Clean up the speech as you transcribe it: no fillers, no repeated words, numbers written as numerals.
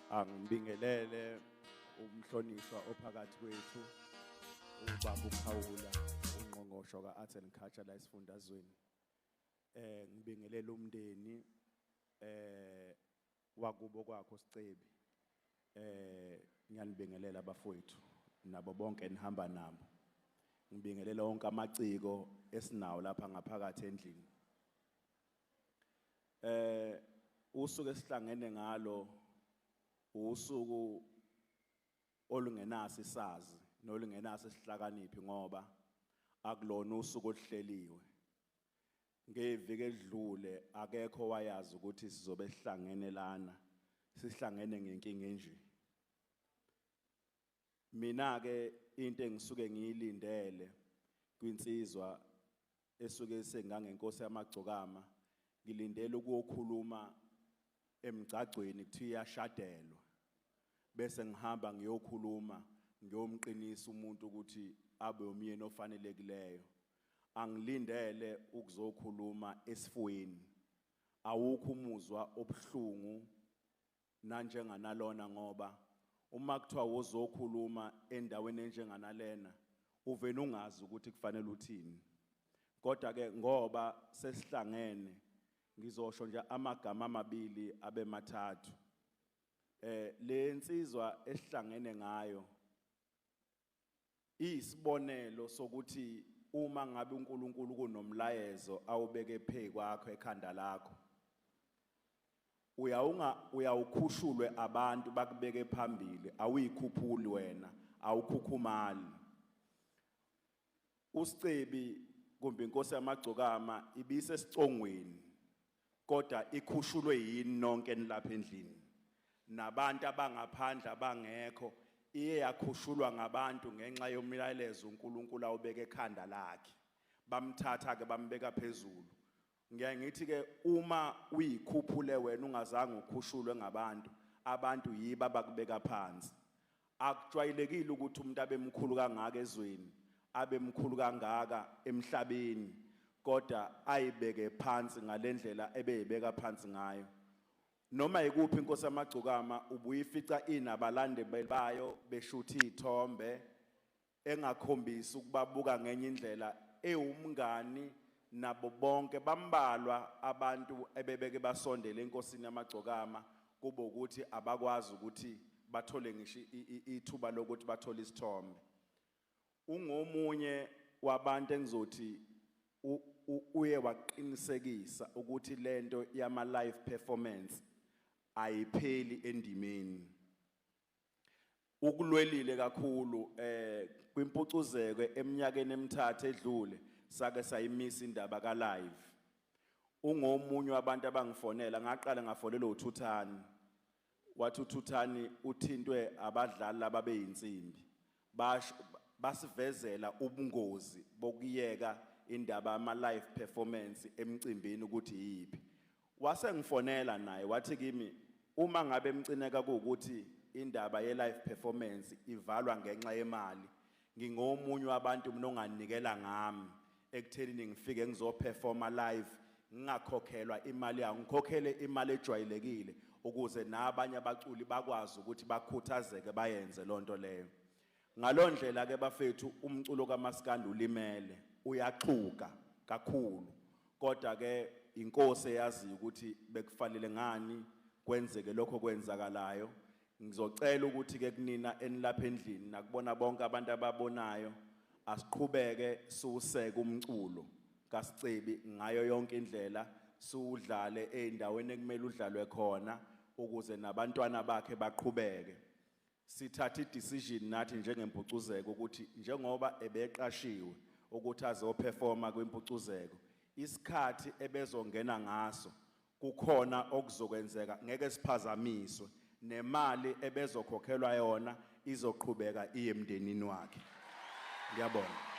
Angibingelele umhlonishwa ophakathi kwethu ubaba uKhawula ungqongqoshe kaArts and Culture la esifundazweni. Ngibingelela umndeni wakubo kwakho Sicebi. Ngiyanibingelela abafowethu nabo bonke enihamba nabo. Ngibingelela wonke amaciko esinawo lapha ngaphakathi endlini. Usuku esihlangene ngalo usuku olungenaso isazi nolungenaso isihlakaniphi ngoba akulona usuku oluhleliwe. Ngeviki edlule akekho wayazi ukuthi sizobe sihlangene lana sihlangene ngenkinga enje. Mina ke into engisuke ngiyilindele kwinsizwa esuke sengangenkosi yamagcokama ngilindele ukuyokhuluma emgcagcweni kuthiwa iyashadelwa bese ngihamba ngiyokhuluma ngiyomqinisa umuntu ukuthi abe umyeni ofanelekileyo. Angilindele ukuzokhuluma esifweni. Awukho umuzwa obuhlungu nanjenganalona ngoba uma kuthiwa uzokhuluma endaweni enjenganalena uvena ungazi ukuthi kufanele uthini. Kodwa ke ngoba sesihlangene ngizosho nje amagama amabili abemathathu. Le nsizwa esihlangene ngayo isibonelo sokuthi uma ngabe uNkulunkulu kunomlayezo awubeke phezu kwakho ekhanda lakho uyawukhushulwe abantu bakubeke phambili awuyikhuphuli wena awukhukhumali. uSicebi kumbe inkosi yamagcokama ibise sicongweni kodwa ikhushulwe yini nonke nilapha endlini nabantu abangaphandle abangekho iye yakhushulwa ngabantu ngenxa yomyalezo uNkulunkulu awubeke ekhanda lakhe bamthatha ke bambeka phezulu. Ngiyaye ngithi ke uma uyikhuphule wena ungazange ukhushulwe ngabantu abantu yiba abakubeka phansi. Akujwayelekile ukuthi umuntu abemkhulu kangaka ezweni abemkhulu kangaka emhlabeni kodwa ayibeke phansi ngalendlela ebeyibeka phansi ngayo. Noma ikuphi inkosi yamagcokama ubuyifica inabalandeli bayo beshutha izithombe engakhombisi ukubabuka ngenye indlela ewumngani nabo bonke bambalwa abantu ebebeke basondele enkosini yamagcokama kube ukuthi abakwazi ukuthi bathole ngisho ithuba lokuthi bathole isithombe. Ungomunye wabantu engizothi uye waqinisekisa ukuthi lento yama live performance ayipheli endimeni. Ukulwelile kakhulu kwimpucuzeko eminyakeni emithathu edlule sake sayimisa indaba ka live. Ungomunye wabantu abangifonela ngaqala ngafonela uThuthani. Wathi uThuthani uthintwe abadlali lababeyinsimbi. Basivezela ubungozi bokuyeka indaba ama live performance emcimbini ukuthi yipi. Wase ngifonela naye wathi kimi uma ngabe emcineka ukuthi indaba ye live performance ivalwa ngenxa yemali ngingomunye wabantu mina onganikela ngami ekuthenini ngifike ngizoperforma live ngingakhokhelwa imali yangu ngikhokhele imali ejwayelekile ukuze nabanye abaculi bakwazi ukuthi bakhuthazeke bayenze lonto leyo. Ngalondlela ke bafethu umculo kaMaskandi ulimele uyaxhuka kakhulu kodwa ke inkosi eyazi ukuthi bekufanele ngani kwenzeke lokho kwenzakalayo. Ngizocela ukuthi ke kunina enilapha endlini nakubona bonke abantu ababonayo asiqhubeke siwuseke umculo kaSicebi ngayo yonke indlela siwudlale endaweni ekumele udlalwe khona ukuze nabantwana bakhe baqhubeke. Sithatha idecision nathi njengempucuzeko ukuthi njengoba ebeqashiwe ukuthi azoperforma kwimpucuzeko isikhathi ebezongena ngaso kukhona okuzokwenzeka ngeke siphazamiswe nemali ebezokhokhelwa yona izoqhubeka iye emndenini wakhe. Ngiyabonga.